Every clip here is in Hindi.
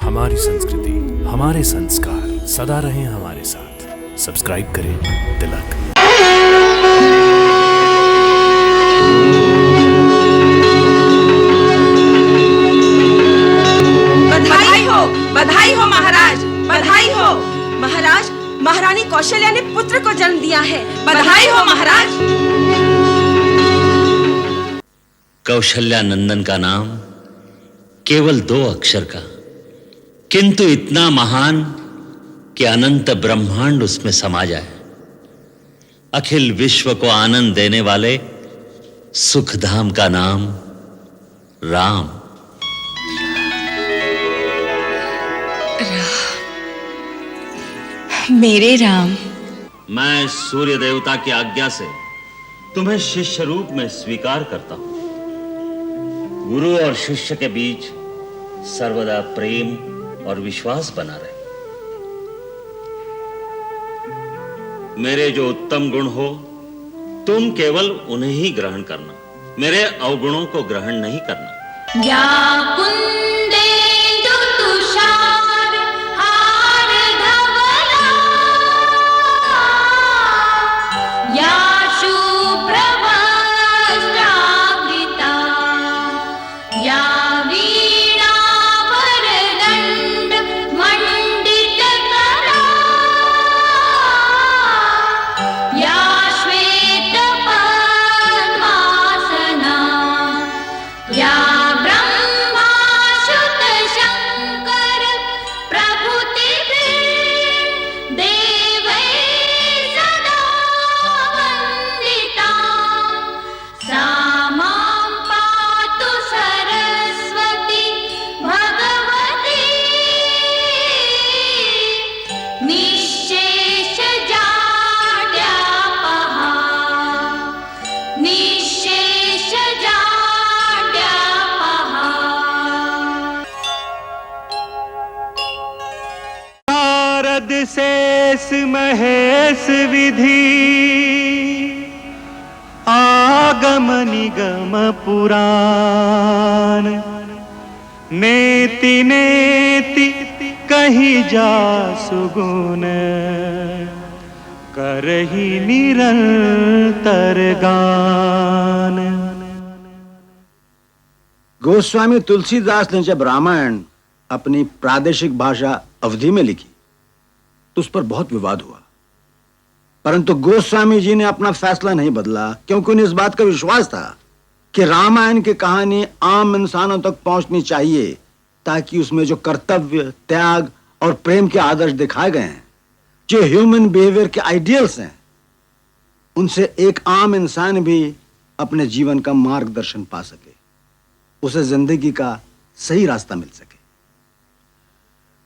हमारी संस्कृति, हमारे संस्कार सदा रहें हमारे साथ। सब्सक्राइब करें तिलक। बधाई हो महाराज, बधाई हो महाराज। महारानी कौशल्या ने पुत्र को जन्म दिया है। बधाई हो महाराज। कौशल्या नंदन का नाम केवल 2 अक्षर का, किंतु इतना महान कि अनंत ब्रह्मांड उसमें समा जाए। अखिल विश्व को आनंद देने वाले सुखधाम का नाम राम। मेरे राम, मैं सूर्य देवता की आज्ञा से तुम्हें शिष्य रूप में स्वीकार करता हूं। गुरु और शिष्य के बीच सर्वदा प्रेम और विश्वास बना रहे। मेरे जो उत्तम गुण हो तुम केवल उन्हें ही ग्रहण करना, मेरे अवगुणों को ग्रहण नहीं करना। शेष महेश विधि आगम निगम पुराण, नेति नेति कही जा सुगुण, करही निरंतर गान। गोस्वामी तुलसीदास ने जब रामायण अपनी प्रादेशिक भाषा अवधी में लिखी तो उस पर बहुत विवाद हुआ, परंतु गोस्वामी जी ने अपना फैसला नहीं बदला, क्योंकि उन्हें इस बात का विश्वास था कि रामायण की कहानी आम इंसानों तक पहुंचनी चाहिए, ताकि उसमें जो कर्तव्य, त्याग और प्रेम के आदर्श दिखाए गए हैं, जो ह्यूमन बिहेवियर के आइडियल्स हैं, उनसे एक आम इंसान भी अपने जीवन का मार्गदर्शन पा सके, उसे जिंदगी का सही रास्ता मिल सके।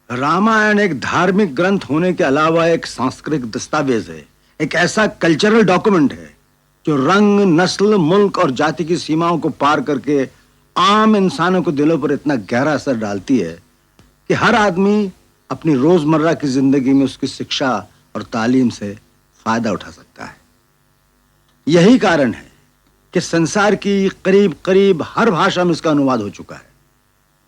रामायण एक धार्मिक ग्रंथ होने के अलावा एक सांस्कृतिक दस्तावेज है, एक ऐसा कल्चरल डॉक्यूमेंट है जो रंग, नस्ल, मुल्क और जाति की सीमाओं को पार करके आम इंसानों के दिलों पर इतना गहरा असर डालती है कि हर आदमी अपनी रोजमर्रा की जिंदगी में उसकी शिक्षा और तालीम से फायदा उठा सकता है। यही कारण है कि संसार की करीब करीब हर भाषा में इसका अनुवाद हो चुका है।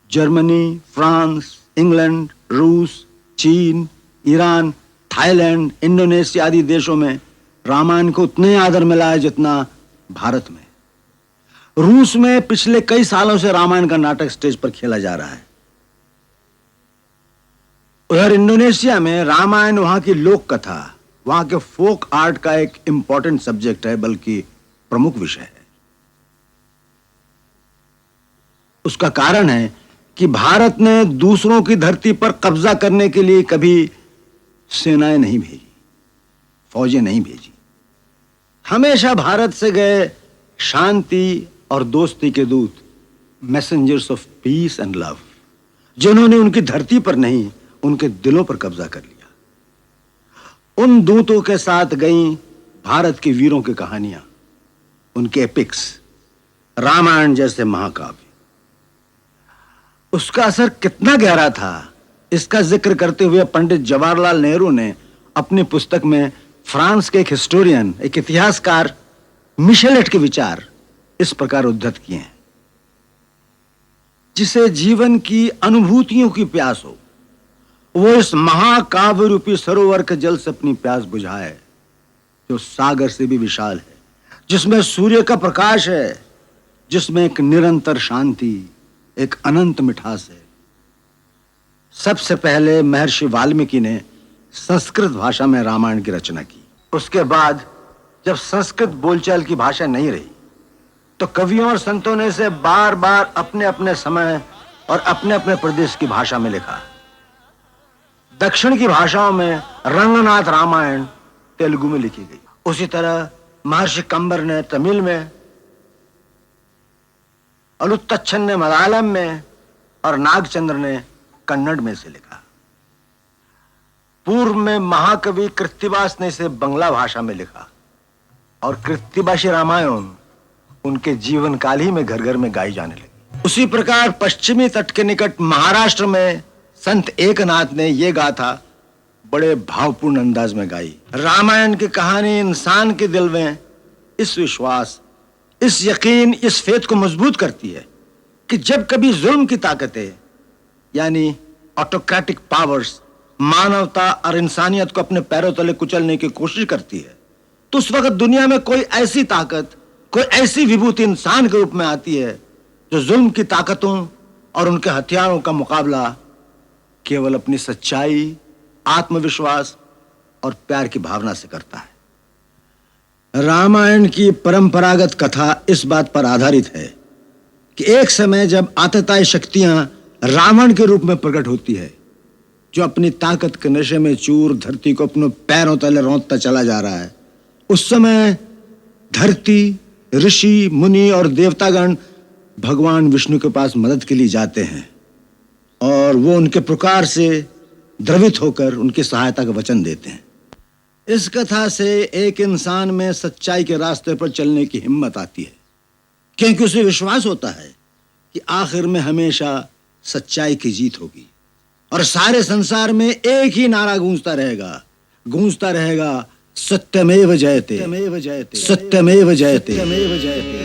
जर्मनी, फ्रांस, इंग्लैंड, रूस, चीन, ईरान, थाईलैंड, इंडोनेशिया आदि देशों में रामायण को उतना ही आदर मिला है जितना भारत में। रूस में पिछले कई सालों से रामायण का नाटक स्टेज पर खेला जा रहा है। उधर इंडोनेशिया में रामायण वहां की लोक कथा, वहां के फोक आर्ट का एक इंपॉर्टेंट सब्जेक्ट है, बल्कि प्रमुख विषय है। उसका कारण है कि भारत ने दूसरों की धरती पर कब्जा करने के लिए कभी सेनाएं नहीं भेजी, फौजें नहीं भेजी। हमेशा भारत से गए शांति और दोस्ती के दूत, messengers of peace and love, जिन्होंने उनकी धरती पर नहीं, उनके दिलों पर कब्जा कर लिया। उन दूतों के साथ गई भारत के वीरों की कहानियां, उनके एपिक्स, रामायण जैसे महाकाव्य। उसका असर कितना गहरा था, इसका जिक्र करते हुए पंडित जवाहरलाल नेहरू ने अपनी पुस्तक में फ्रांस के एक हिस्टोरियन, एक इतिहासकार मिशेलेट के विचार इस प्रकार उद्धृत किए हैं। जिसे जीवन की अनुभूतियों की प्यास हो, वो इस महाकाव्य रूपी सरोवर के जल से अपनी प्यास बुझाए, जो सागर से भी विशाल है, जिसमें सूर्य का प्रकाश है, जिसमें एक निरंतर शांति, एक अनंत मिठास है। सबसे पहले महर्षि वाल्मीकि ने संस्कृत भाषा में रामायण की रचना की। उसके बाद जब संस्कृत बोलचाल की भाषा नहीं रही, तो कवियों और संतों ने इसे बार बार अपने अपने समय और अपने अपने प्रदेश की भाषा में लिखा। दक्षिण की भाषाओं में रंगनाथ रामायण तेलुगु में लिखी गई। उसी तरह महर्षि कंबर ने तमिल में, अलुत्तच्छन ने मलयालम में और नागचंद्र ने कन्नड़ में से लिखा। पूर्व में महाकवि कृत्तिवास ने इसे बंगला भाषा में लिखा और कृत्तिवासी रामायण उनके जीवन काल ही में घर घर में गाई जाने लगी। उसी प्रकार पश्चिमी तट के निकट महाराष्ट्र में संत एकनाथ ने यह गाथा बड़े भावपूर्ण अंदाज में गाई। रामायण की कहानी इंसान के दिल में इस विश्वास, इस यकीन, इस फेथ को मजबूत करती है कि जब कभी जुल्म की ताकतें यानी ऑटोक्रेटिक पावर्स मानवता और इंसानियत को अपने पैरों तले कुचलने की कोशिश करती है, तो उस वक्त दुनिया में कोई ऐसी ताकत, कोई ऐसी विभूति इंसान के रूप में आती है जो जुल्म की ताकतों और उनके हथियारों का मुकाबला केवल अपनी सच्चाई, आत्मविश्वास और प्यार की भावना से करता है। रामायण की परंपरागत कथा इस बात पर आधारित है कि एक समय जब आतताई शक्तियां रावण के रूप में प्रकट होती है, जो अपनी ताकत के नशे में चूर धरती को अपने पैरों तले रौंदता चला जा रहा है, उस समय धरती, ऋषि, मुनि और देवतागण भगवान विष्णु के पास मदद के लिए जाते हैं और वो उनके पुकार से द्रवित होकर उनकी सहायता का वचन देते हैं। इस कथा से एक इंसान में सच्चाई के रास्ते पर चलने की हिम्मत आती है, क्योंकि उसे विश्वास होता है कि आखिर में हमेशा सच्चाई की जीत होगी और सारे संसार में एक ही नारा गूंजता रहेगा, सत्यमेव जयते, सत्यमेव जयते, सत्यमेव जयते, सत्यमेव जयते।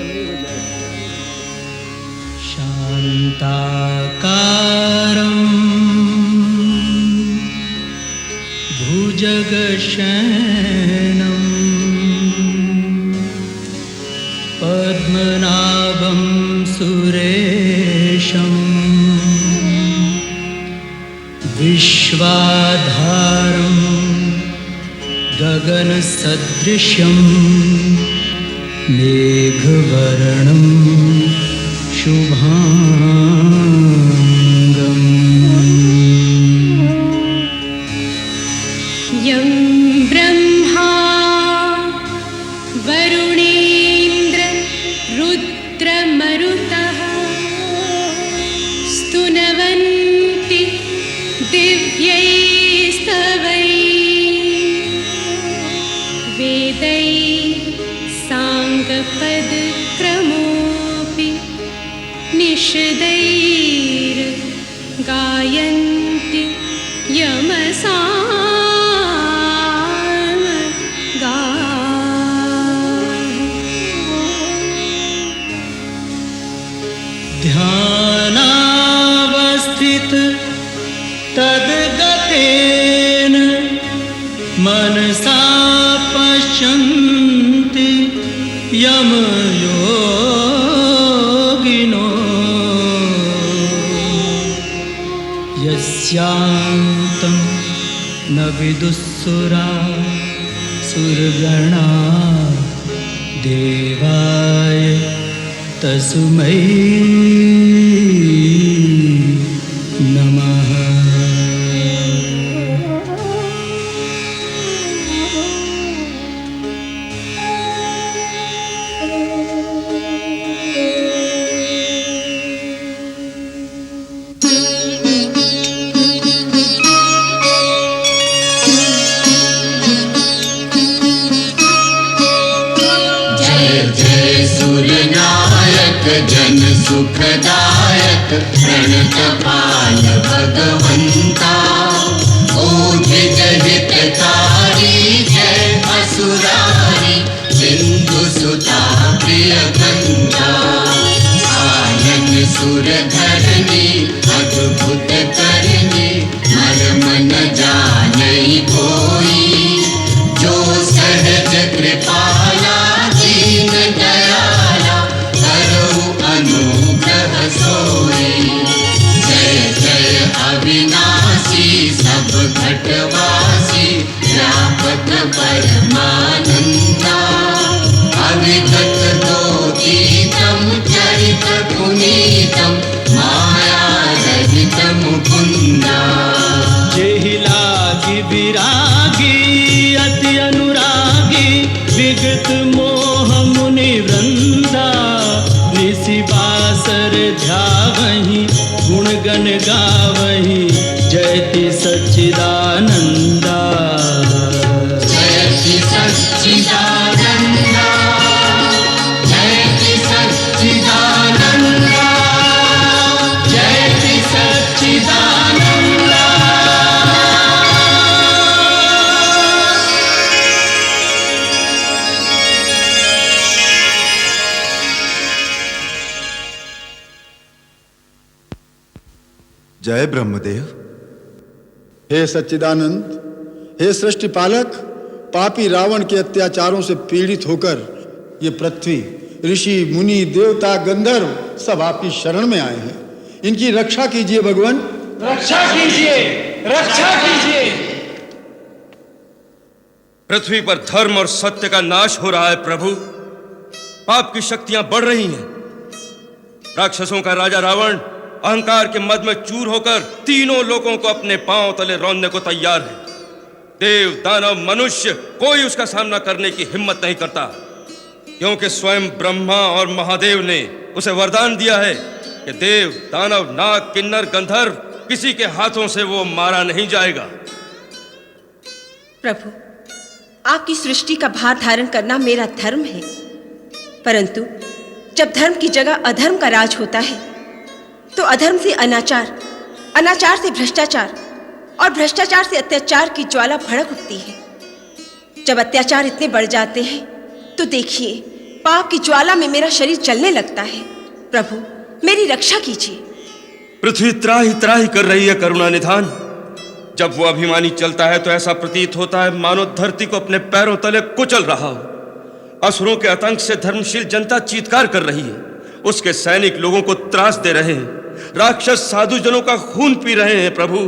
शान्ताकारं भुजगशयनं पद्मनाभं सुरेशं विश्वाधारं गगनसदृशं मेघवर्णं शुभांगम्। यं ब्रह्मा वरुणेन्द्र रुद्रमरुतः स्तुनवन्ति दिव्यैस्तवैः वेदैः साङ्गपदक्रमोऽपि निषदैर्गायन्ति ध्यानावस्थित तद्गतेन मनसा पश्यन्ति यमयोगिनो यस्यान्तं न विदुःसुरा सुरगणा देवाय तस्मै नमः। जन सुखदायक प्रणतपाल भगवंता ओझित हितकारी जय असुरारी सिंधु सुता प्रिय कंता आनंद सुर धरणी अद्भुत करणी मर मन व्यस्त मोह मुनि वृंदा, निसि बासर ध्यावहि गुण गण गावहि, जयति सच्चिदानंदा। जयति सच्चिदानंदा, जयति सच्चिदानंदा, जयति सच्चिदानंदा। जय ब्रह्मदेव। हे सच्चिदानंद, हे सृष्टि पालक, पापी रावण के अत्याचारों से पीड़ित होकर ये पृथ्वी, ऋषि मुनि देवता गंधर्व सब आपकी शरण में आए हैं। इनकी रक्षा कीजिए भगवान, रक्षा कीजिए, रक्षा कीजिए। पृथ्वी पर धर्म और सत्य का नाश हो रहा है प्रभु। पाप की शक्तियां बढ़ रही हैं। राक्षसों का राजा रावण अहंकार के मद में चूर होकर तीनों लोगों को अपने पांव तले रौंदने को तैयार है। देव, दानव, मनुष्य कोई उसका सामना करने की हिम्मत नहीं करता, क्योंकि स्वयं ब्रह्मा और महादेव ने उसे वरदान दिया है कि देव, दानव, नाग, किन्नर, गंधर्व किसी के हाथों से वो मारा नहीं जाएगा। प्रभु, आपकी सृष्टि का भार धारण करना मेरा धर्म है, परंतु जब धर्म की जगह अधर्म का राज होता है तो अधर्म से अनाचार, अनाचार से भ्रष्टाचार और भ्रष्टाचार से अत्याचार की ज्वाला भड़क उठती है। जब अत्याचार इतने बढ़ जाते हैं तो देखिए, पाप की ज्वाला में मेरा शरीर जलने लगता है। प्रभु, मेरी रक्षा कीजिए। पृथ्वी त्राही त्राही कर रही है करुणा निधान। जब वो अभिमानी चलता है तो ऐसा प्रतीत होता है मानो धरती को अपने पैरों तले कुचल रहा हो। असुरों के आतंक से धर्मशील जनता चीत्कार कर रही है। उसके सैनिक लोगों को त्रास दे रहे हैं। राक्षस साधु जनों का खून पी रहे हैं। प्रभु,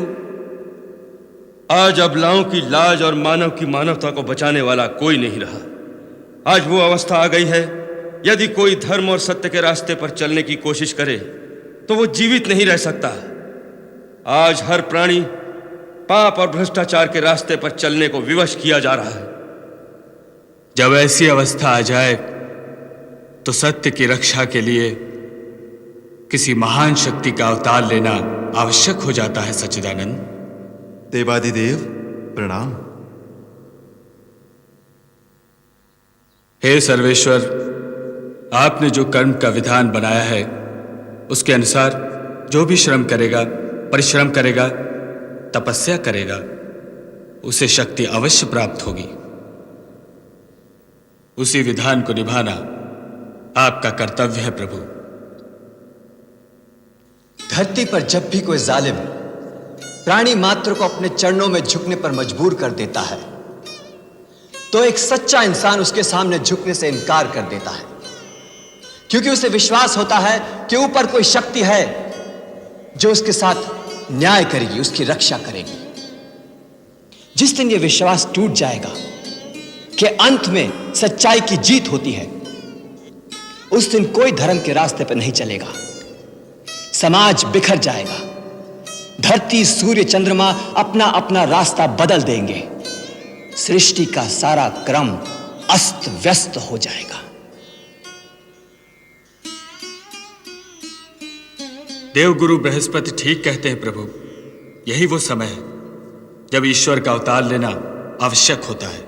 आज अबलाओं की लाज और मानव की मानवता को बचाने वाला कोई नहीं रहा। आज वो अवस्था आ गई है, यदि कोई धर्म और सत्य के रास्ते पर चलने की कोशिश करे तो वो जीवित नहीं रह सकता। आज हर प्राणी पाप और भ्रष्टाचार के रास्ते पर चलने को विवश किया जा रहा है। जब ऐसी अवस्था आ जाए तो सत्य की रक्षा के लिए किसी महान शक्ति का अवतार लेना आवश्यक हो जाता है। सच्चिदानंद। देवादिदेव प्रणाम। हे सर्वेश्वर, आपने जो कर्म का विधान बनाया है उसके अनुसार जो भी श्रम करेगा, परिश्रम करेगा, तपस्या करेगा, उसे शक्ति अवश्य प्राप्त होगी। उसी विधान को निभाना आपका कर्तव्य है प्रभु। धरती पर जब भी कोई जालिम प्राणी मात्र को अपने चरणों में झुकने पर मजबूर कर देता है तो एक सच्चा इंसान उसके सामने झुकने से इनकार कर देता है, क्योंकि उसे विश्वास होता है कि ऊपर कोई शक्ति है जो उसके साथ न्याय करेगी, उसकी रक्षा करेगी। जिस दिन यह विश्वास टूट जाएगा कि अंत में सच्चाई की जीत होती है, उस दिन कोई धर्म के रास्ते पर नहीं चलेगा। समाज बिखर जाएगा। धरती, सूर्य, चंद्रमा अपना अपना रास्ता बदल देंगे। सृष्टि का सारा क्रम अस्त व्यस्त हो जाएगा। देवगुरु बृहस्पति ठीक कहते हैं प्रभु। यही वो समय है जब ईश्वर का अवतार लेना आवश्यक होता है।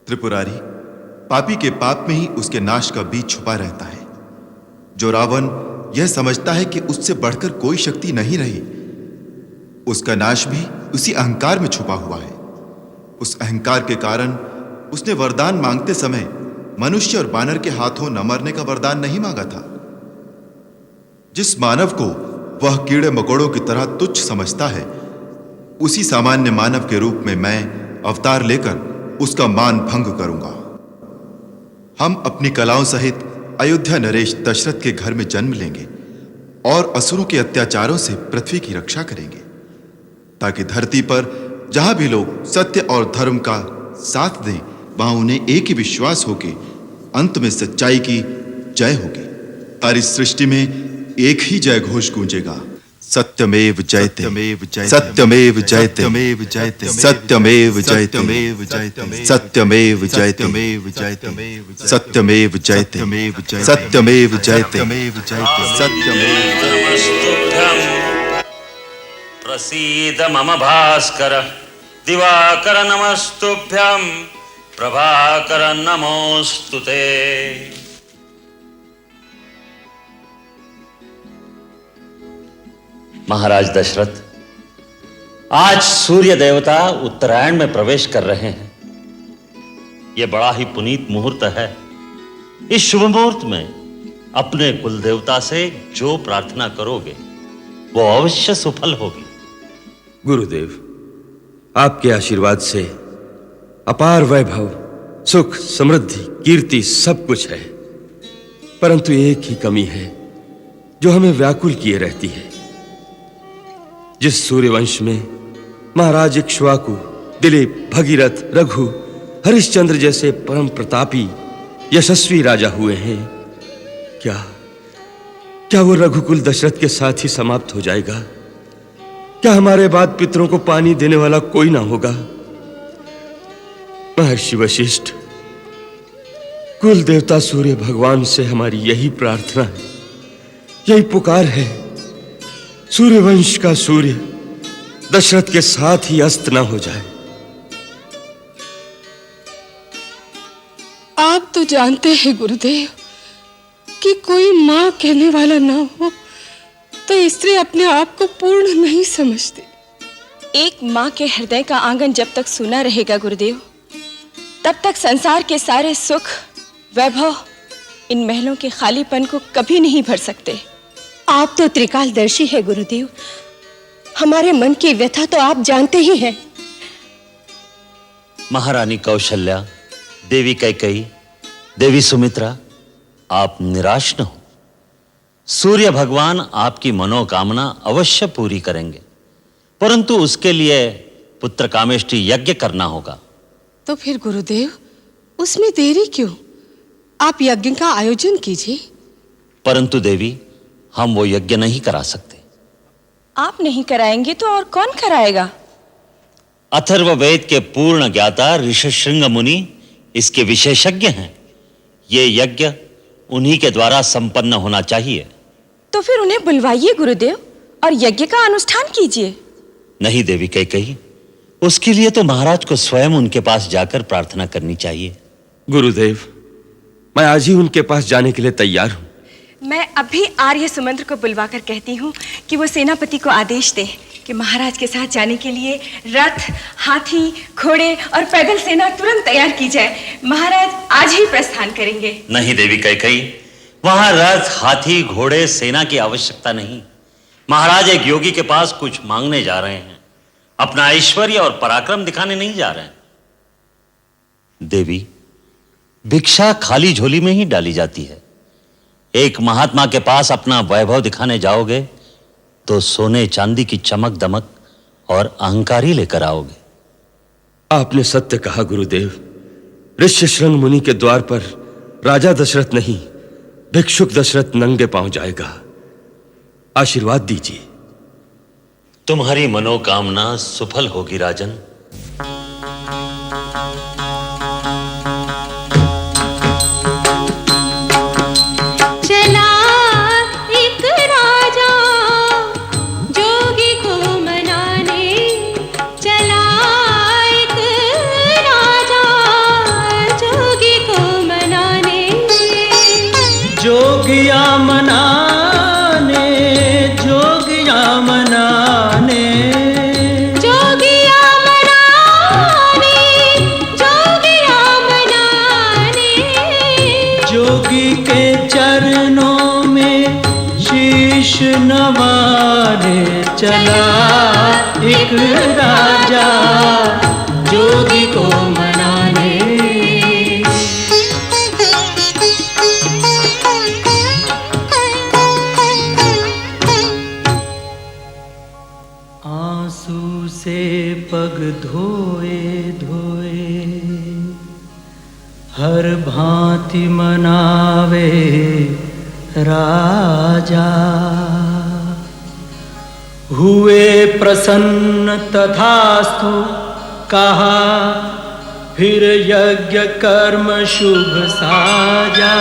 त्रिपुरारी, पापी के पाप में ही उसके नाश का बीज छुपा रहता है। जो रावण यह समझता है कि उससे बढ़कर कोई शक्ति नहीं रही, उसका नाश भी उसी अहंकार में छुपा हुआ है। उस अहंकार के कारण उसने वरदान मांगते समय मनुष्य और बानर के हाथों न मरने का वरदान नहीं मांगा था। जिस मानव को वह कीड़े मकोड़ों की तरह तुच्छ समझता है, उसी सामान्य मानव के रूप में मैं अवतार लेकर उसका मान भंग करूंगा। हम अपनी कलाओं सहित अयोध्या नरेश दशरथ के घर में जन्म लेंगे और असुरों के अत्याचारों से पृथ्वी की रक्षा करेंगे, ताकि धरती पर जहां भी लोग सत्य और धर्म का साथ दें, वहां उन्हें एक ही विश्वास हो कि अंत में सच्चाई की जय होगी। सारी सृष्टि में एक ही जय घोष गूंजेगा, सत्यमेव जयते सत्यमेव जयते सत्यमेव जयते सत्यमेव जयते सत्यमेव जयते सत्यमेव जयते सत्यमेव प्रसीद मम भास्कर दिवाकर नमस्तुभ्यं प्रभाकर नमोस्तुते। महाराज दशरथ, आज सूर्य देवता उत्तरायण में प्रवेश कर रहे हैं। यह बड़ा ही पुनीत मुहूर्त है। इस शुभ मुहूर्त में अपने कुल देवता से जो प्रार्थना करोगे वो अवश्य सफल होगी। गुरुदेव, आपके आशीर्वाद से अपार वैभव, सुख, समृद्धि, कीर्ति सब कुछ है, परंतु एक ही कमी है जो हमें व्याकुल किए रहती है। जिस सूर्यवंश में महाराज इक्ष्वाकु, दिलीप, भगीरथ, रघु, हरिश्चंद्र जैसे परम प्रतापी यशस्वी राजा हुए हैं, क्या वो रघुकुल दशरथ के साथ ही समाप्त हो जाएगा? क्या हमारे बाद पितरों को पानी देने वाला कोई ना होगा? महर्षि वशिष्ठ, कुल देवता सूर्य भगवान से हमारी यही प्रार्थना है, यही पुकार है। सूर्यवंश का सूर्य दशरथ के साथ ही अस्त ना हो जाए। आप तो जानते हैं गुरुदेव कि कोई मां कहने वाला ना हो तो स्त्री अपने आप को पूर्ण नहीं समझती। एक मां के हृदय का आंगन जब तक सूना रहेगा गुरुदेव, तब तक संसार के सारे सुख, वैभव इन महलों के खालीपन को कभी नहीं भर सकते। आप तो त्रिकालदर्शी है गुरुदेव, हमारे मन की व्यथा तो आप जानते ही हैं। महारानी कौशल्या, देवी कैकेयी, देवी सुमित्रा, आप निराश न हो। सूर्य भगवान आपकी मनोकामना अवश्य पूरी करेंगे, परंतु उसके लिए पुत्र कामेष्टि यज्ञ करना होगा। तो फिर गुरुदेव, उसमें देरी क्यों? आप यज्ञ का आयोजन कीजिए। परंतु देवी, हम वो यज्ञ नहीं करा सकते। आप नहीं कराएंगे तो और कौन कराएगा? अथर्ववेद के पूर्ण ज्ञाता ऋषशृंग मुनि इसके विशेषज्ञ हैं। ये यज्ञ उन्हीं के द्वारा संपन्न होना चाहिए। तो फिर उन्हें बुलवाइए गुरुदेव और यज्ञ का अनुष्ठान कीजिए। नहीं देवी कैकेयी, उसके लिए तो महाराज को स्वयं उनके पास जाकर प्रार्थना करनी चाहिए। गुरुदेव, मैं आज ही उनके पास जाने के लिए तैयार हूं। मैं अभी आर्य सुमंत्र को बुलवाकर कहती हूँ कि वो सेनापति को आदेश दे कि महाराज के साथ जाने के लिए रथ, हाथी, घोड़े और पैदल सेना तुरंत तैयार की जाए। महाराज आज ही प्रस्थान करेंगे। नहीं देवी कैकेयी, वहां रथ, हाथी, घोड़े, सेना की आवश्यकता नहीं। महाराज एक योगी के पास कुछ मांगने जा रहे हैं, अपना ऐश्वर्य और पराक्रम दिखाने नहीं जा रहे हैं। देवी, भिक्षा खाली झोली में ही डाली जाती है। एक महात्मा के पास अपना वैभव दिखाने जाओगे तो सोने चांदी की चमक दमक और अहंकार ही लेकर आओगे। आपने सत्य कहा गुरुदेव। ऋष्यशृंग मुनि के द्वार पर राजा दशरथ नहीं, भिक्षुक दशरथ नंगे पांव जाएगा। आशीर्वाद दीजिए। तुम्हारी मनोकामना सफल होगी राजन। चला एक राजा जोगी को मनाने, चला एक राजा जोगी को मनाने। जोगिया मनाने, जोगिया मनाने, जोगिया मनाने, जोगिया मनाने। जोगी के चरणों में शीश नवाने, चला एक राजा जोगी को मनाने। आंसू से पग धोए धोए हर भांति मनावे राजा। हुए प्रसन्न तथास्तु कहा, फिर यज्ञ कर्म शुभ साजा।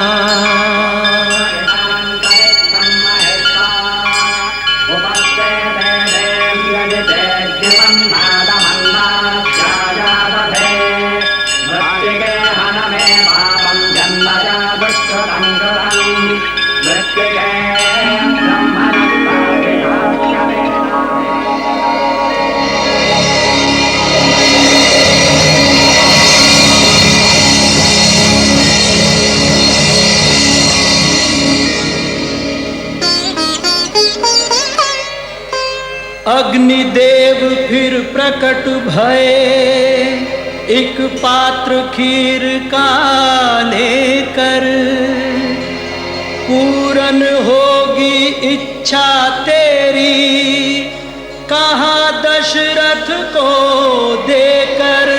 अग्निदेव फिर प्रकट भये, एक पात्र खीर का लेकर, पूरन होगी इच्छा तेरी, कहा दशरथ को देकर।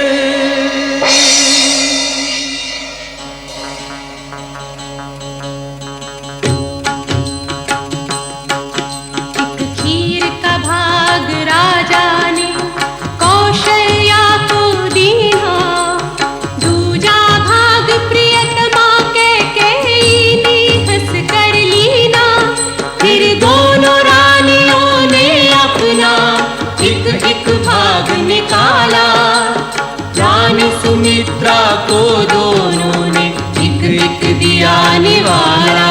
सुमित्रा को दोनों ने एक एक दिया निवाला।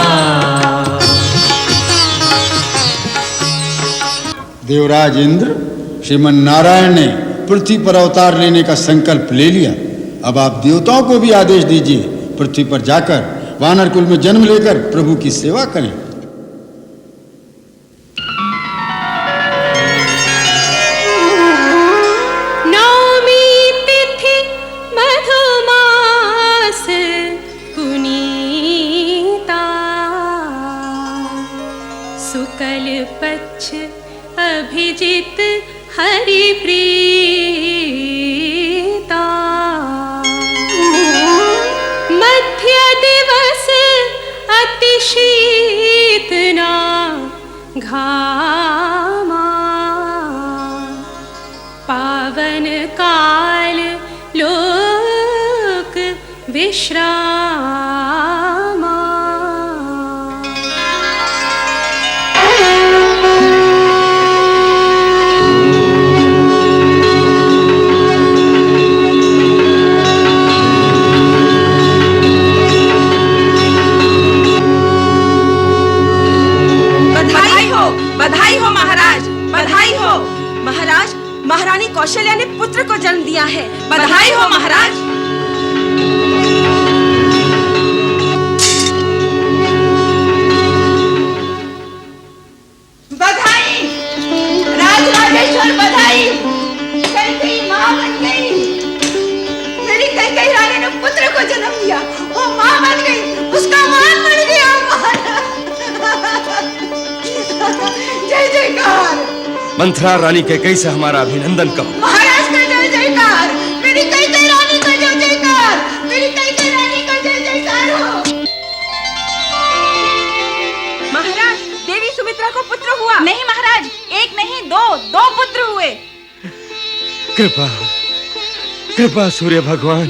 देवराज इंद्र, श्रीमन नारायण ने पृथ्वी पर अवतार लेने का संकल्प ले लिया। अब आप देवताओं को भी आदेश दीजिए, पृथ्वी पर जाकर वानर कुल में जन्म लेकर प्रभु की सेवा करें। अभिजित हरि प्रीता, मध्य दिवस अति शीतना घामा, पावन काल लोक विश्रामा। बधाई हो महाराज, बधाई हो महाराज। महारानी कौशल्या ने पुत्र को जन्म दिया है। बधाई हो महाराज। बधाई राजराजेश्वर, बधाई। कैकेयी मां बन गई। मेरी कैकेयी रानी ने पुत्र को जन्म दिया, वो मां बन गई, उसका मान बढ़ गया। जय जयकार। मंथरा रानी कैकेयी से हमारा अभिनंदन कहो। महाराज का जय जयकार। मेरी कैकेयी रानी का जय जयकार। मेरी कैकेयी रानी का जय जयकार हो। महाराज, देवी सुमित्रा को पुत्र हुआ। नहीं महाराज, एक नहीं दो पुत्र हुए। कृपा कृपा सूर्य भगवान।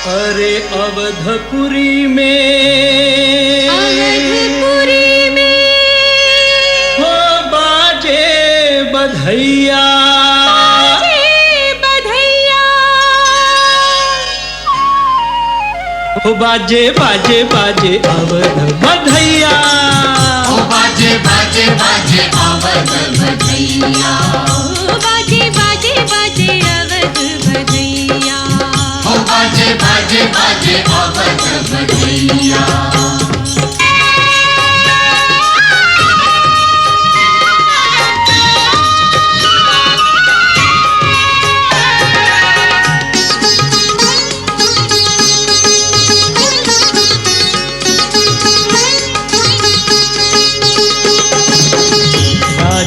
अरे अवधपुरी में हो बाजे बधैया, हो बाजे बाजे बाजे अवध बधैया, हो बाजे बाजे बाजे अवध बधैया, हो बाजे बाजे बाजे अवध बधैया, हो बाजे बाजे बाजे अवध बधैया।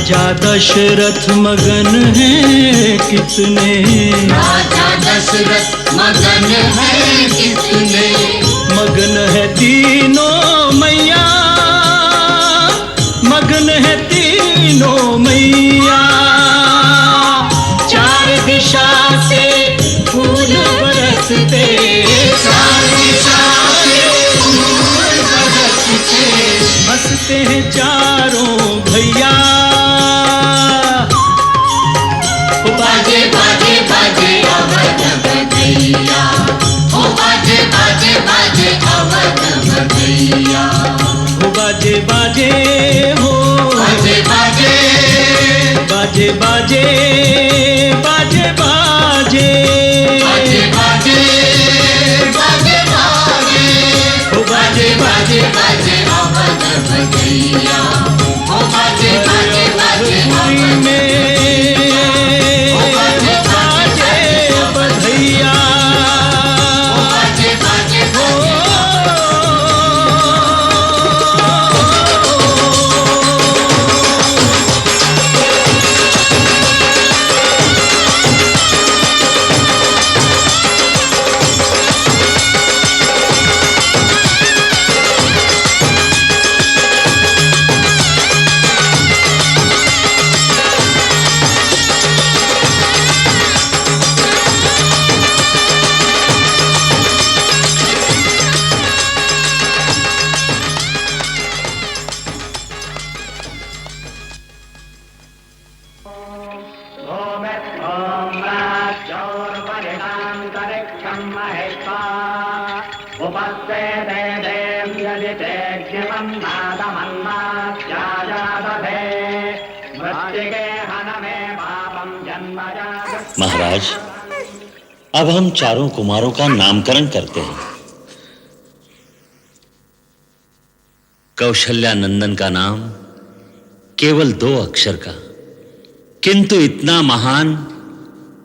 राजा दशरथ मगन है कितने, राजा दशरथ मगन है कितने, मगन है तीनों मैया, मगन है तीनों मैया। चार दिशा से फूल बरसते, चार दिशा से फूल बरसते, हंसते हैं चारों भैया। बाजे बाजे बाजे अवध बधैया, ओ बाजे बाजे बाजे अवध बधैया, ओ बाजे बाजे हो, बाजे बाजे बाजे बाजे बाजे बाजे बाजे बाजे बाजे बाजे, ओ बाजे बाजे बाजे अवध बधैया, ओ बाजे बाजे बाजे अवध बधैया, ओ बाजे बाजे बाजे महाराज, अब हम चारों कुमारों का नामकरण करते हैं। कौशल्या नंदन का नाम केवल 2 अक्षर का, किंतु इतना महान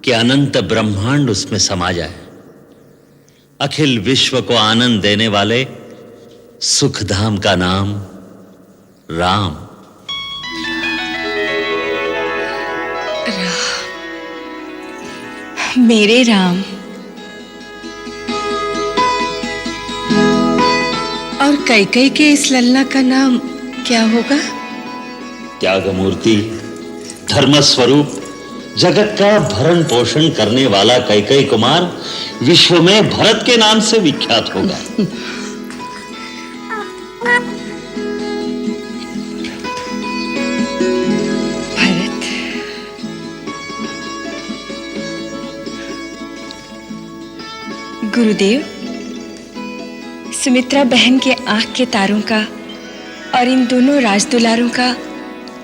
कि अनंत ब्रह्मांड उसमें समा जाए। अखिल विश्व को आनंद देने वाले सुखधाम का नाम राम। मेरे राम। और कैकेयी के इस लल्ला का नाम क्या होगा? त्यागमूर्ति, धर्म स्वरूप, जगत का भरण पोषण करने वाला कैकेयी कुमार विश्व में भरत के नाम से विख्यात होगा। भरत, गुरुदेव, सुमित्रा बहन के आंख के तारों का और इन दोनों राजदुलारों का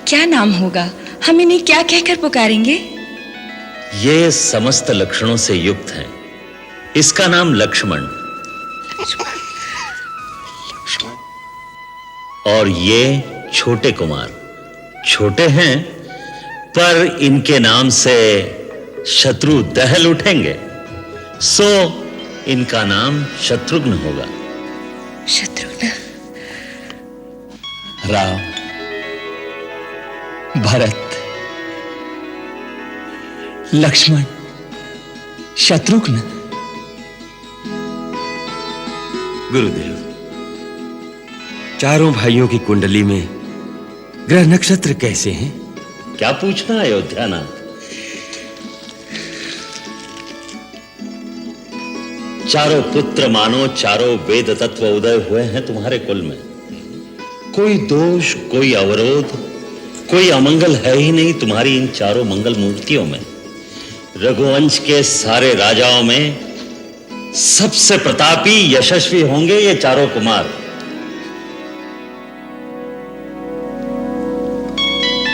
क्या नाम होगा? हम इन्हें क्या कहकर पुकारेंगे? ये समस्त लक्षणों से युक्त है। इसका नाम लक्ष्मण, और ये छोटे कुमार। छोटे हैं पर इनके नाम से शत्रु दहल उठेंगे, सो इनका नाम शत्रुघ्न होगा। शत्रुघ्न, राम, भरत, लक्ष्मण, शत्रुघ्न। गुरुदेव, चारों भाइयों की कुंडली में ग्रह नक्षत्र कैसे हैं? क्या पूछना अयोध्यानाथ? चारों पुत्र मानो चारों वेद तत्व उदय हुए हैं तुम्हारे कुल में। कोई दोष, कोई अवरोध, कोई अमंगल है ही नहीं तुम्हारी इन चारों मंगल मूर्तियों में। रघुवंश के सारे राजाओं में सबसे प्रतापी, यशस्वी होंगे ये चारों कुमार।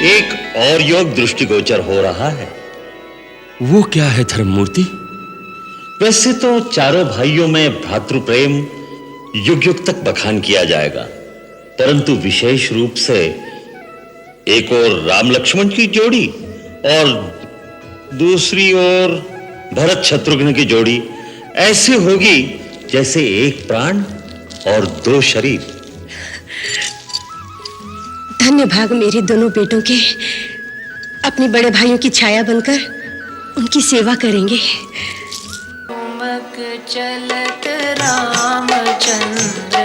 एक और योग दृष्टिगोचर हो रहा है। वो क्या है धर्ममूर्ति? वैसे तो चारों भाइयों में भ्रातृ प्रेम युग युग तक बखान किया जाएगा, परंतु विशेष रूप से एक और राम लक्ष्मण की जोड़ी और दूसरी ओर भरत शत्रुघ्न की जोड़ी ऐसी होगी जैसे एक प्राण और 2 शरीर। धन्य भाग मेरे दोनों बेटों के अपने बड़े भाइयों की छाया बनकर उनकी सेवा करेंगे। ठुमक चलत रामचंद्र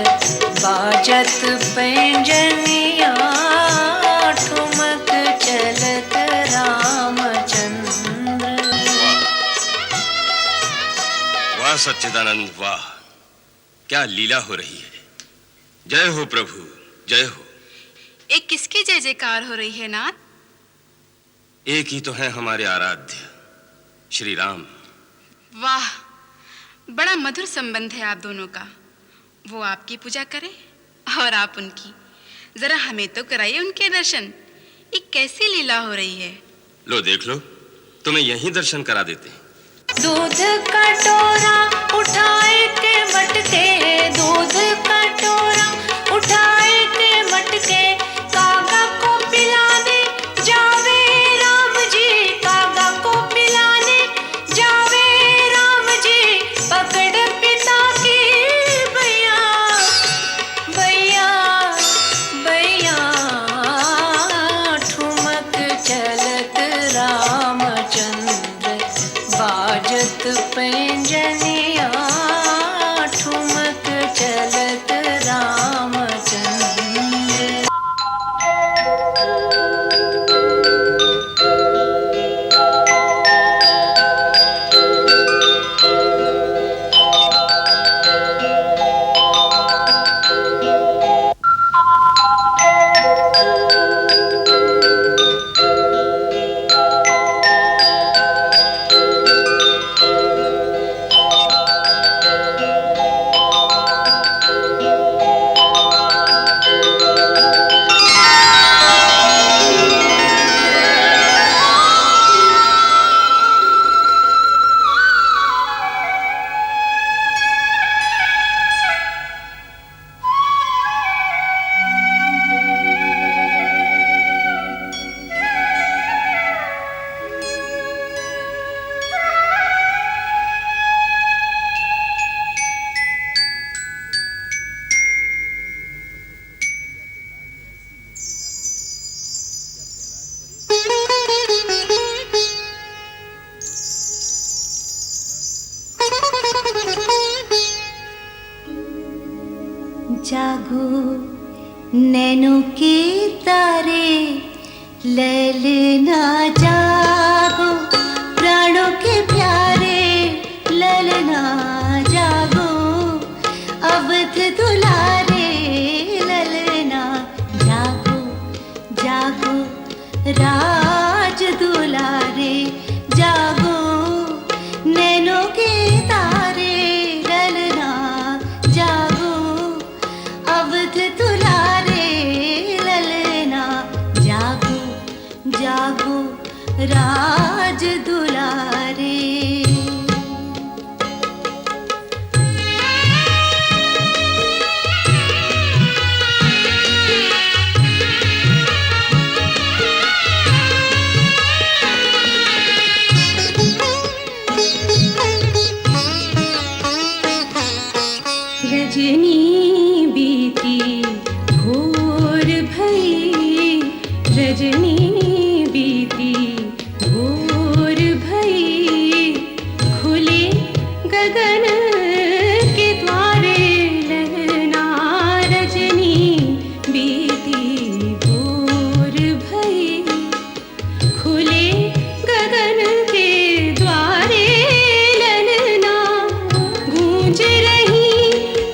बाजत पैंजनिया, ठुमक चलत रामचंद्र। वाह सच्चिदानंद वाह, क्या लीला हो रही है। जय हो प्रभु, जय हो। एक किसकी जय जयकार हो रही है नाथ? एक ही तो है हमारे आराध्य श्री राम। वाह, बड़ा मधुर संबंध है आप दोनों का। वो आपकी पूजा करे और आप उनकी। जरा हमें तो कराइए उनके दर्शन। ये कैसी लीला हो रही है। लो देख लो, तुम्हें यहीं दर्शन करा देते हैं। दूध कटोरा उठाए के मटके, दूध कटोरा उठाए के मटके, कागा को पिलाने जावे राम जी, कागा को पिलाने जावे राम जी। पकड़ पिता की भैया भैया भैया, ठुमक चलत रामचंद्र बाजत पैंजनिया, ठुमक चलत रामचंद्र। जागो नैनों के तारे, ललना जागो प्राणों के प्यारे, ललना जागो अवध दुलारे, ललना जागो जागो राज दुलारे, जागो नैनों के तारे, ललना जागो अवध दुलारे, ललना जागो जागो राज दुलारे। रजनी बीती भोर भई, रजनी बीती भोर भई, खुले गगन के द्वारे, ललना रजनी बीती भोर भई, खुले गगन के द्वारे, ललना गूंज रही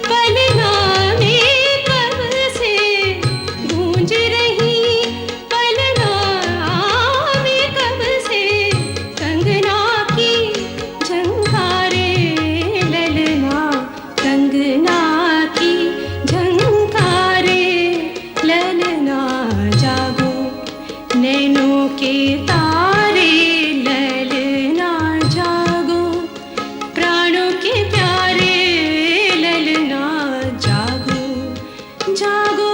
पलना में कब से, गूंज रही पलना में कब से, कंगना की झंकारे, ललना कंगना की झंकारे, ललना जागो नैनों के तारे, ललना जागो प्राणों के प्यारे, ललना जागो जागो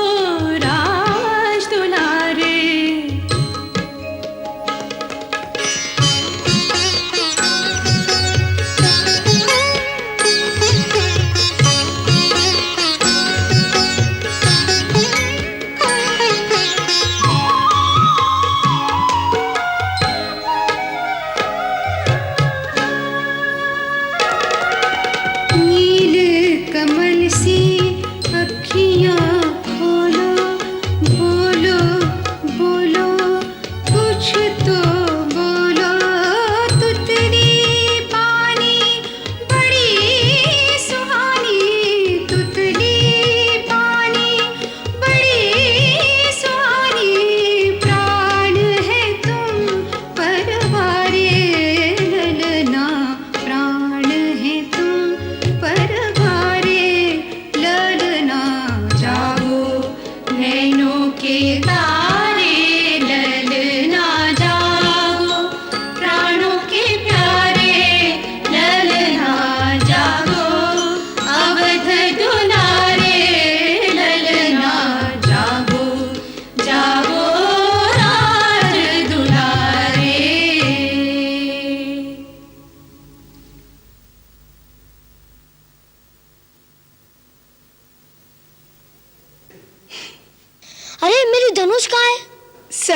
राज दुलारे।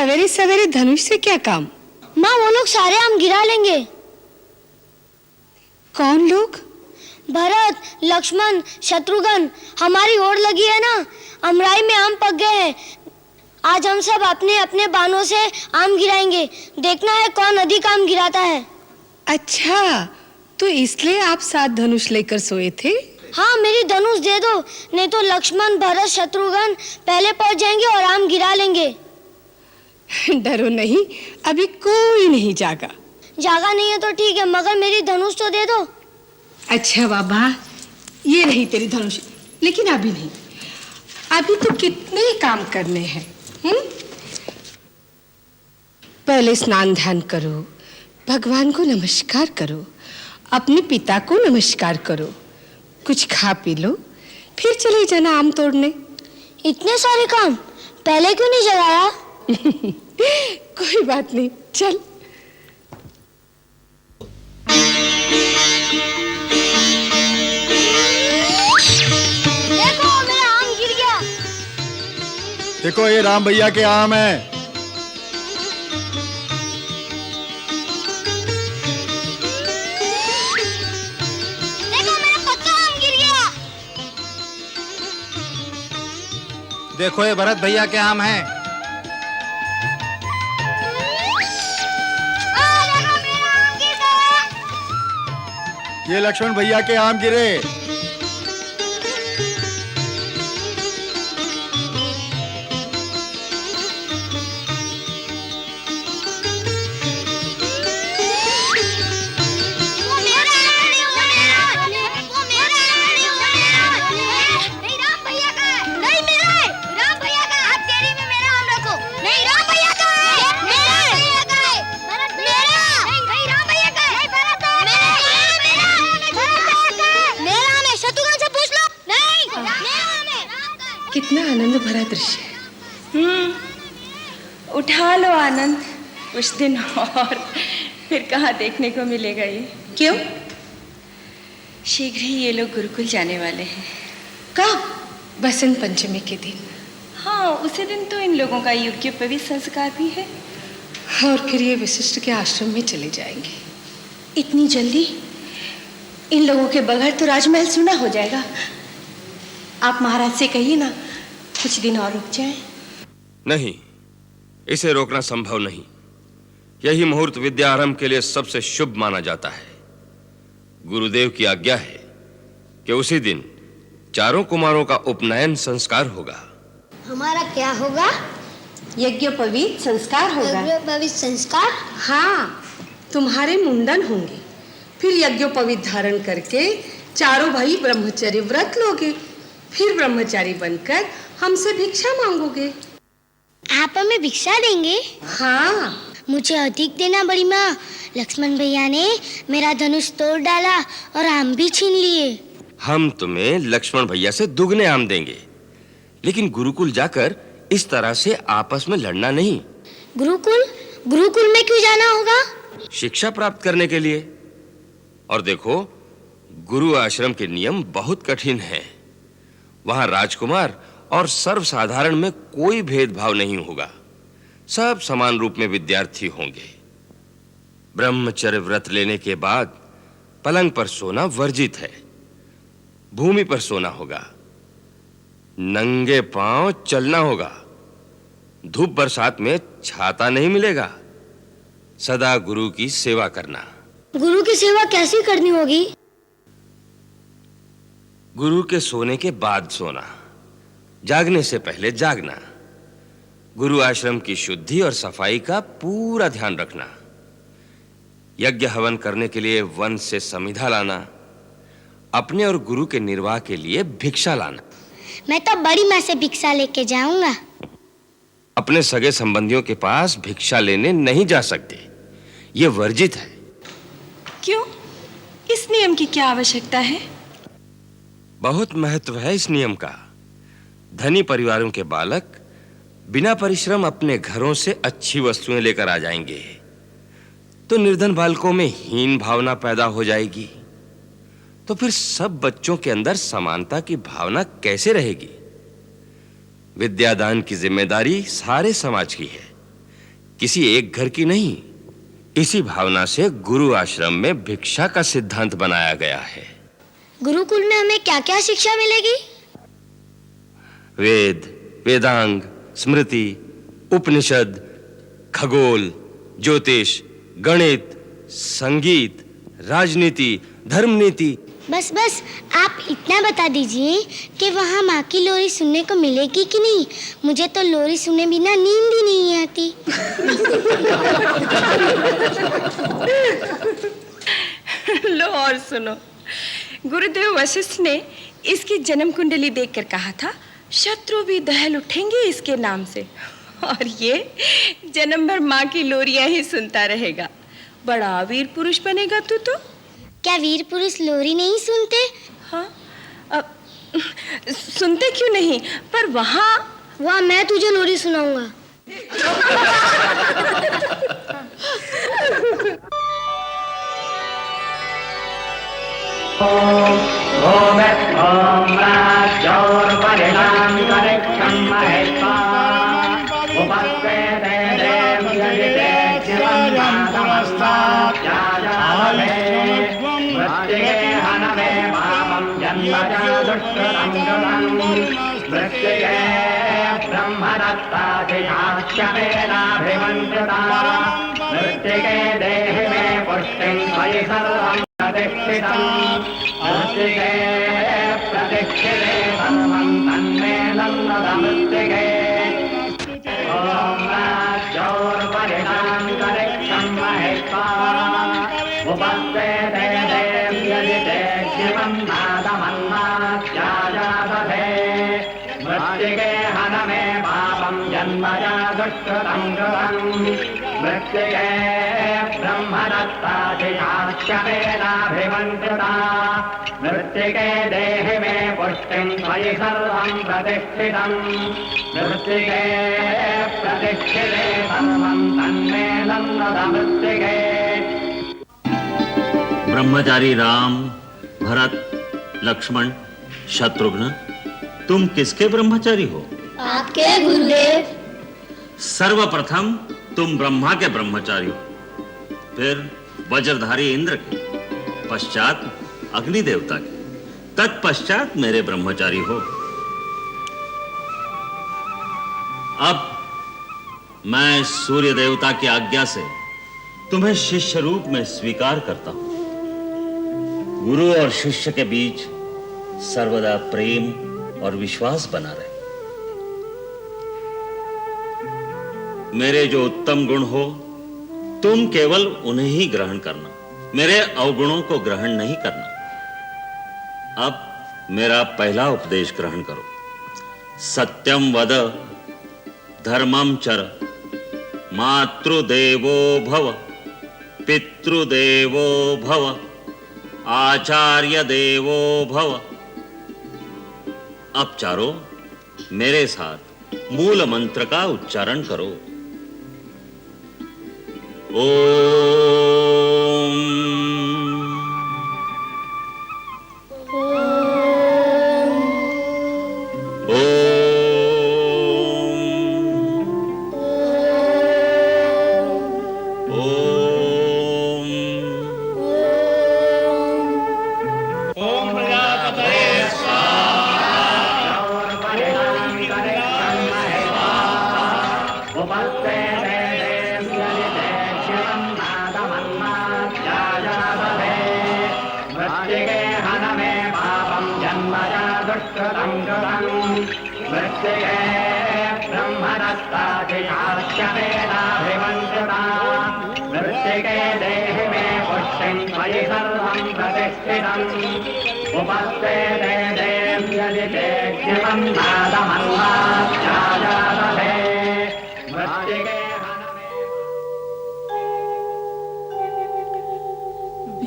सवेरे सवेरे धनुष से क्या काम? माँ वो लोग सारे आम गिरा लेंगे। कौन लोग? भरत, लक्ष्मण, शत्रुघ्न, हमारी ओर लगी है ना, अमराई में आम पक गए हैं। आज हम सब अपने अपने बाणों से आम गिराएंगे, देखना है कौन अधिक आम गिराता है। अच्छा, तो इसलिए आप 7 धनुष लेकर सोए थे? हाँ, मेरी धनुष दे दो, नहीं तो लक्ष्मण, भरत, शत्रुघ्न पहले पहुंच जाएंगे और आम गिरा लेंगे। डरो नहीं, अभी कोई नहीं जागा। जागा नहीं है तो ठीक है, मगर मेरी धनुष तो दे दो। अच्छा बाबा, ये रही तेरी धनुष, लेकिन अभी नहीं, अभी तो कितने काम करने हैं। पहले स्नान ध्यान करो, भगवान को नमस्कार करो, अपने पिता को नमस्कार करो, कुछ खा पी लो, फिर चले जाना आम तोड़ने। इतने सारे काम पहले क्यों नहीं जगाया? कोई बात नहीं, चल। देखो मेरा आम गिर गया। देखो ये राम भैया के आम है। देखो ये भरत भैया के आम हैं। ये लक्ष्मण भैया के आम गिरे। कितना आनंद भरा दृश्य है। उठा लो आनंद, कुछ दिन और फिर कहाँ देखने को मिलेगा ये। क्यों? शीघ्र ही ये लोग गुरुकुल जाने वाले हैं। कब? बसंत पंचमी के दिन। हाँ, उसी दिन तो इन लोगों का योग्य पवित्र संस्कार भी है। और फिर ये वशिष्ठ के आश्रम में चले जाएंगे। इतनी जल्दी? इन लोगों के बगैर तो राजमहल सुना हो जाएगा। आप महाराज से कहिए ना, कुछ दिन और रुक जाएं। नहीं, इसे रोकना संभव नहीं। यही मुहूर्त विद्या आरंभ के लिए सबसे शुभ माना जाता है। गुरुदेव की आज्ञा है कि उसी दिन चारों कुमारों का उपनयन संस्कार होगा। हमारा क्या होगा? यज्ञोपवीत संस्कार होगा। यज्ञोपवीत संस्कार? हाँ, तुम्हारे मुंडन होंगे, फिर यज्ञोपवीत धारण करके चारों भाई ब्रह्मचर्य व्रत लोगे, फिर ब्रह्मचारी बनकर हमसे भिक्षा मांगोगे। आप हमें भिक्षा देंगे? हाँ। मुझे अधिक देना बड़ी माँ। लक्ष्मण भैया ने मेरा धनुष तोड़ डाला और आम भी छीन लिए। हम तुम्हें लक्ष्मण भैया से दुगने आम देंगे, लेकिन गुरुकुल जाकर इस तरह से आपस में लड़ना नहीं। गुरुकुल? गुरुकुल में क्यों जाना होगा? शिक्षा प्राप्त करने के लिए। और देखो, गुरु आश्रम के नियम बहुत कठिन हैं। वहां राजकुमार और सर्वसाधारण में कोई भेदभाव नहीं होगा। सब समान रूप में विद्यार्थी होंगे। ब्रह्मचर्य व्रत लेने के बाद पलंग पर सोना वर्जित है। भूमि पर सोना होगा। नंगे पांव चलना होगा। धूप बरसात में छाता नहीं मिलेगा। सदा गुरु की सेवा करना। गुरु की सेवा कैसी करनी होगी? गुरु के सोने के बाद सोना, जागने से पहले जागना, गुरु आश्रम की शुद्धि और सफाई का पूरा ध्यान रखना, यज्ञ हवन करने के लिए वन से समिधा लाना, अपने और गुरु के निर्वाह के लिए भिक्षा लाना। मैं तो बड़ी माँ से भिक्षा लेके जाऊंगा। अपने सगे संबंधियों के पास भिक्षा लेने नहीं जा सकते, ये वर्जित है। क्यों? इस नियम की क्या आवश्यकता है? बहुत महत्व है इस नियम का। धनी परिवारों के बालक बिना परिश्रम अपने घरों से अच्छी वस्तुएं लेकर आ जाएंगे, तो निर्धन बालकों में हीन भावना पैदा हो जाएगी। तो फिर सब बच्चों के अंदर समानता की भावना कैसे रहेगी? विद्यादान की जिम्मेदारी सारे समाज की है, किसी एक घर की नहीं, इसी भावना से गुरु आश्रम में भिक्षा का सिद्धांत बनाया गया है। गुरुकुल में हमें क्या क्या शिक्षा मिलेगी? वेद, वेदांग, स्मृति, उपनिषद, खगोल, ज्योतिष, गणित, संगीत, राजनीति, धर्मनीति। बस बस, आप इतना बता दीजिए कि वहाँ माँ की लोरी सुनने को मिलेगी कि नहीं। मुझे तो लोरी सुने बिना नींद ही नहीं आती। लो और सुनो। गुरुदेव वशिष्ठ ने इसकी जन्म कुंडली देखकर कहा था, शत्रु भी दहल उठेंगे इसके नाम से, और ये जन्म भर माँ की लोरियां ही सुनता रहेगा। बड़ा वीर पुरुष बनेगा तू तो। क्या वीर पुरुष लोरी नहीं सुनते? हाँ, सुनते क्यों नहीं, पर वहाँ मैं तुझे लोरी सुनाऊंगा। मृत्तिके देहि मे पुष्टिं त्वयि सर्वं प्रतिष्ठितं मृत्तिके प्रतिष्ठिते सर्वं तन्मे नन्दमृत्तिके ॐ राज्योर्वरिणान्तरिक्षं महित्वा उपस्वेते देव्यजिते शिवं नादमन्नात्याजादधे मृत्तिके हन मे पापं जन्मजा दुष्कृतं कृतं मृत्तिके ब्रह्मदत्ताधिकाश्यमेनाभिमन्त्रिता मृत्तिके देहि मे पुष्टिं त्वयि सर्वं प्रतिष्ठितं मृत्तिके प्रतिष्ठिते सर्वं तन्मे नन्दमृत्तिके। ब्रह्मचारी राम, भरत, लक्ष्मण, शत्रुघ्न, तुम किसके ब्रह्मचारी हो? आपके गुरुदेव। सर्वप्रथम तुम ब्रह्मा के ब्रह्मचारी हो, फिर वज्रधारी इंद्र के, पश्चात अग्नि देवता के, तत्पश्चात मेरे ब्रह्मचारी हो। अब मैं सूर्य देवता की आज्ञा से तुम्हें शिष्य रूप में स्वीकार करता हूं। गुरु और शिष्य के बीच सर्वदा प्रेम और विश्वास बना रहे। मेरे जो उत्तम गुण हो तुम केवल उन्हें ही ग्रहण करना, मेरे अवगुणों को ग्रहण नहीं करना। अब मेरा पहला उपदेश ग्रहण करो। सत्यम वद, धर्मम चर, मातृदेवो भव, पितृदेवो भव, आचार्य देवो भव। अब चारों मेरे साथ मूल मंत्र का उच्चारण करो। ओम मृत्तिके देहि मे पुष्टिं त्वयि सर्वं प्रतिष्ठितं उपस्वेते देव्यजिते शिवं नादमन्नात्याजादधे मृत्तिके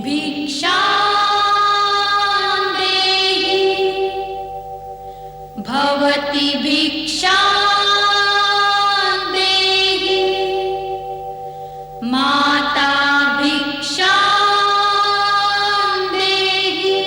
भिक्षां देहि भवति भिक्षां देहि माता भिक्षां देहि।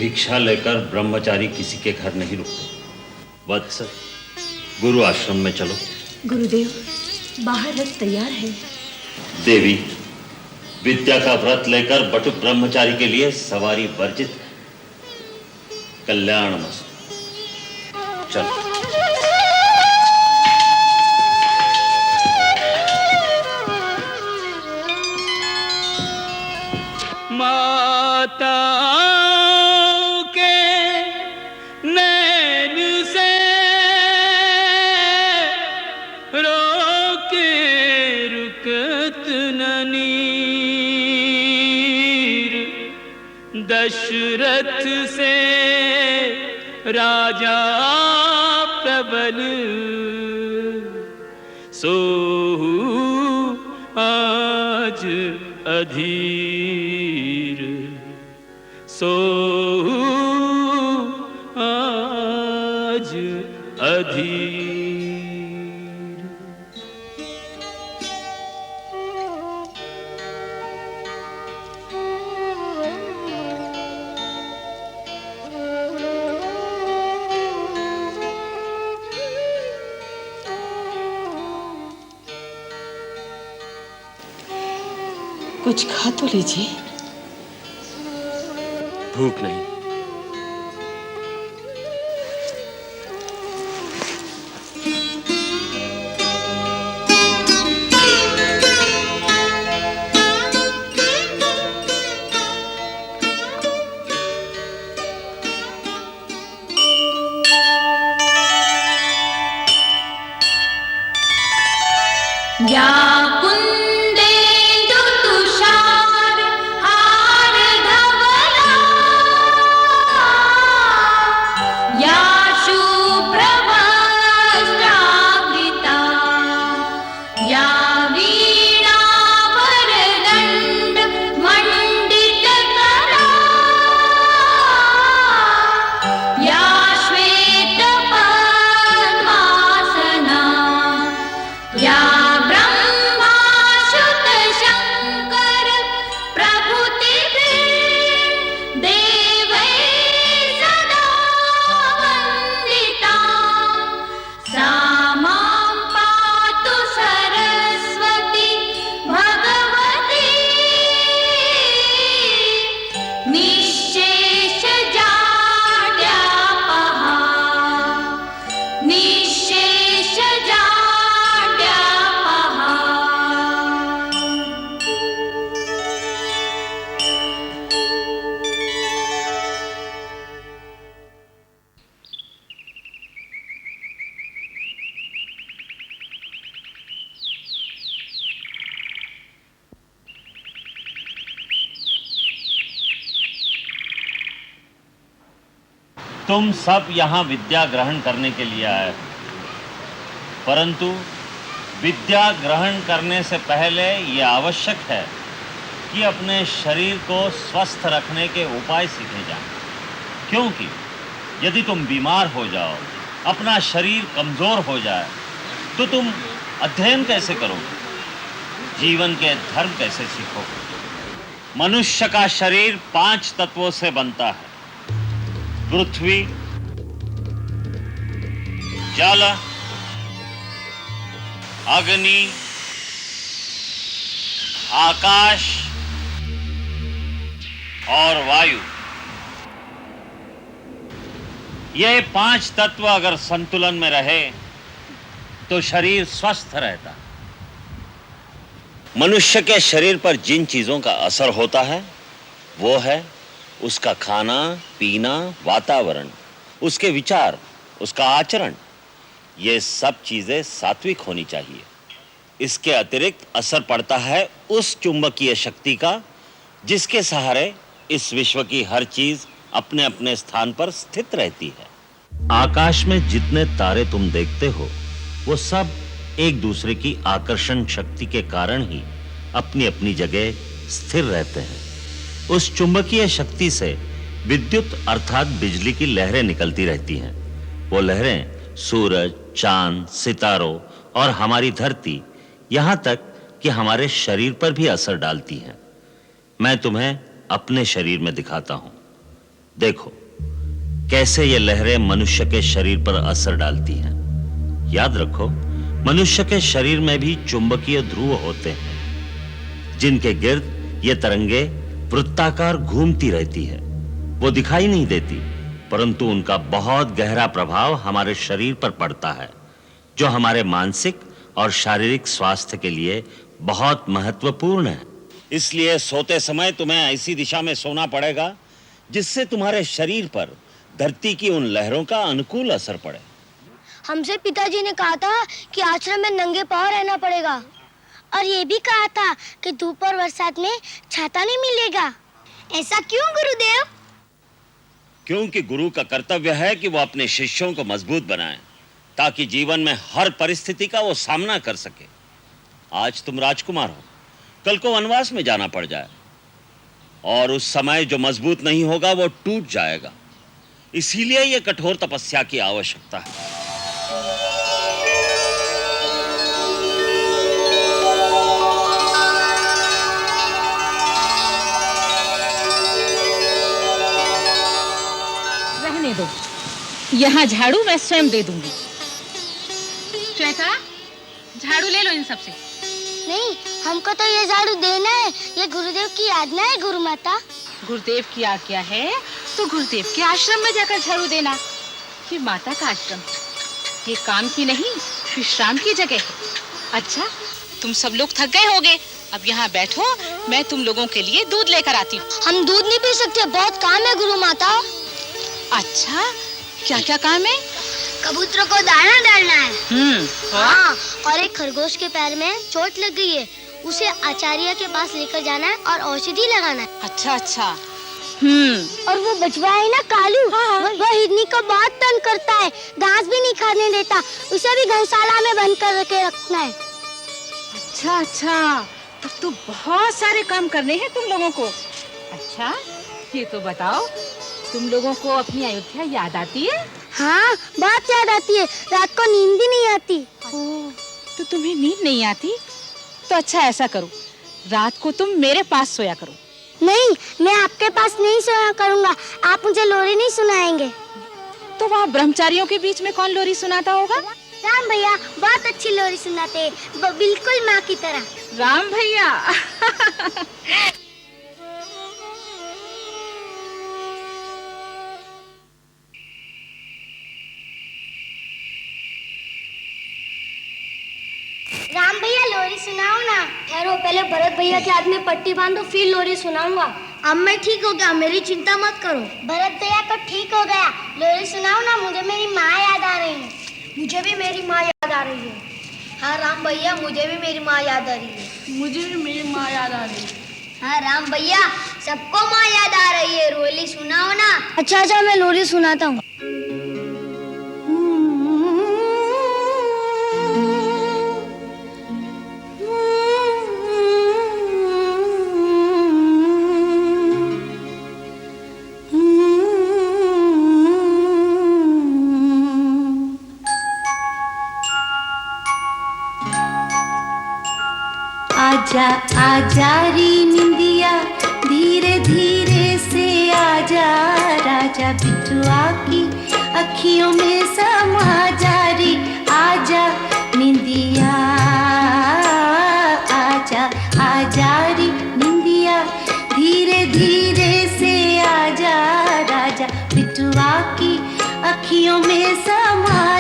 भिक्षा लेकर ब्रह्मचारी किसी के घर नहीं रुकते। वत्स, गुरु आश्रम में चलो। गुरुदेव, बाहर रथ तैयार है। देवी, विद्या का व्रत लेकर बटु ब्रह्मचारी के लिए सवारी वर्जित है। कल्याणमस्तु। चलो। माताओं के नैन से रोके रुकत न नीर, दशरथ से राजा प्रबल सोहु आज अधीर, सोहु आज अधीर। कुछ खा तो लीजिए। भूख नहीं। या कुंदेन्दु तुषार हार धवला, या शुभ्रवस्त्रावृता, या वीणावरदण्ड मण्डितकरा, या श्वेतपद्मासना, या तुम सब यहाँ विद्या ग्रहण करने के लिए आए हो, परंतु विद्या ग्रहण करने से पहले ये आवश्यक है कि अपने शरीर को स्वस्थ रखने के उपाय सीखे जाएं। क्योंकि यदि तुम बीमार हो जाओ, अपना शरीर कमजोर हो जाए, तो तुम अध्ययन कैसे करोगे, जीवन के धर्म कैसे सीखोगे? मनुष्य का शरीर 5 तत्वों से बनता है: पृथ्वी, जल, अग्नि, आकाश और वायु। ये 5 तत्व अगर संतुलन में रहे तो शरीर स्वस्थ रहता। मनुष्य के शरीर पर जिन चीजों का असर होता है वो है उसका खाना पीना, वातावरण, उसके विचार, उसका आचरण। ये सब चीजें सात्विक होनी चाहिए। इसके अतिरिक्त असर पड़ता है उस चुंबकीय शक्ति का जिसके सहारे इस विश्व की हर चीज अपने अपने स्थान पर स्थित रहती है। आकाश में जितने तारे तुम देखते हो वो सब एक दूसरे की आकर्षण शक्ति के कारण ही अपनी अपनी जगह स्थिर रहते हैं। उस चुंबकीय शक्ति से विद्युत अर्थात बिजली की लहरें निकलती रहती हैं। वो लहरें सूरज, चांद, सितारों और हमारी धरती, यहां तक कि हमारे शरीर पर भी असर डालती हैं। मैं तुम्हें अपने शरीर में दिखाता हूं। देखो कैसे ये लहरें मनुष्य के शरीर पर असर डालती हैं। याद रखो, मनुष्य के शरीर में भी चुंबकीय ध्रुव होते हैं, जिनके गिर्द ये तरंगे वृत्ताकार घूमती रहती है। वो दिखाई नहीं देती, परंतु उनका बहुत गहरा प्रभाव हमारे शरीर पर पड़ता है, जो हमारे मानसिक और शारीरिक स्वास्थ्य के लिए बहुत महत्वपूर्ण है। इसलिए सोते समय तुम्हें ऐसी दिशा में सोना पड़ेगा जिससे तुम्हारे शरीर पर धरती की उन लहरों का अनुकूल असर पड़े। हमसे पिताजी ने कहा था कि आश्रम में नंगे पांव रहना पड़ेगा, और ये भी कहा था कि धूप और बरसात में छाता नहीं मिलेगा। ऐसा क्यों गुरुदेव? क्योंकि गुरु का कर्तव्य है कि वो अपने शिष्यों को मजबूत बनाए, ताकि जीवन में हर परिस्थिति का वो सामना कर सके। आज तुम राजकुमार हो, कल को वनवास में जाना पड़ जाए, और उस समय जो मजबूत नहीं होगा वो टूट जाएगा। इसीलिए ये कठोर तपस्या की आवश्यकता है। रहने दो, यहाँ झाड़ू मैं स्वयं दे दूंगी। श्वेता, झाड़ू ले लो इन सबसे। नहीं, हमको तो ये झाड़ू देना है, ये गुरुदेव की आज्ञा है गुरु माता। गुरुदेव की आज्ञा है तो गुरुदेव के आश्रम में जाकर झाड़ू देना। ये माता का आश्रम, ये काम की नहीं विश्राम की जगह है। अच्छा, तुम सब लोग थक गए होगे, अब यहाँ बैठो, मैं तुम लोगों के लिए दूध लेकर आती हूँ। हम दूध नहीं पी सकते, बहुत काम है गुरु माता। अच्छा, क्या क्या काम है? कबूतरों को दाना डालना है। हाँ, और एक खरगोश के पैर में चोट लग गई है, उसे आचार्य के पास लेकर जाना है और औषधि लगाना है। अच्छा अच्छा। और वो बचवा है ना कालू, वह हिरनी को बहुत तंग करता है, घास भी नहीं खाने देता, उसे भी गौशाला में बंद कर के रखना है। अच्छा अच्छा, तब तो बहुत सारे काम करने हैं तुम लोगों को। अच्छा, ये तो बताओ, तुम लोगों को अपनी अयोध्या याद आती है? हाँ, बहुत याद आती है, रात को नींद ही नहीं आती। तो तुम्हें नींद नहीं आती? तो अच्छा ऐसा करो, रात को तुम मेरे पास सोया करो। नहीं, मैं आपके पास नहीं सोया करूंगा, आप मुझे लोरी नहीं सुनाएंगे। तो वहाँ ब्रह्मचारियों के बीच में कौन लोरी सुनाता होगा? राम भैया बहुत अच्छी लोरी सुनाते हैं, बिल्कुल माँ की तरह। राम भैया। राम भैया लोरी सुनाओ ना। ठहरो, पहले भरत भैया के हाथ में पट्टी बांधो, फिर लोरी सुनाऊंगा। अब मैं ठीक हो गया, मेरी चिंता मत करो। भरत भैया तो ठीक हो गया, लोरी सुनाओ ना, मुझे मेरी माँ याद आ रही है। मुझे भी मेरी माँ याद आ रही है। हाँ राम भैया, मुझे भी मेरी माँ याद आ रही है। मुझे भी मेरी माँ याद आ रही है। हाँ राम भैया, सबको माँ याद आ रही है, लोरी सुनाओ ना। अच्छा अच्छा, मैं लोरी सुनाता हूँ। आजा आजा री निंदिया, धीरे धीरे से आजा, राजा बिटुआ की अखियों में समा जा री। आजा निंदिया, आजा आजा री निंदिया, धीरे धीरे से आजा, राजा बिटुआ की अखियों में समा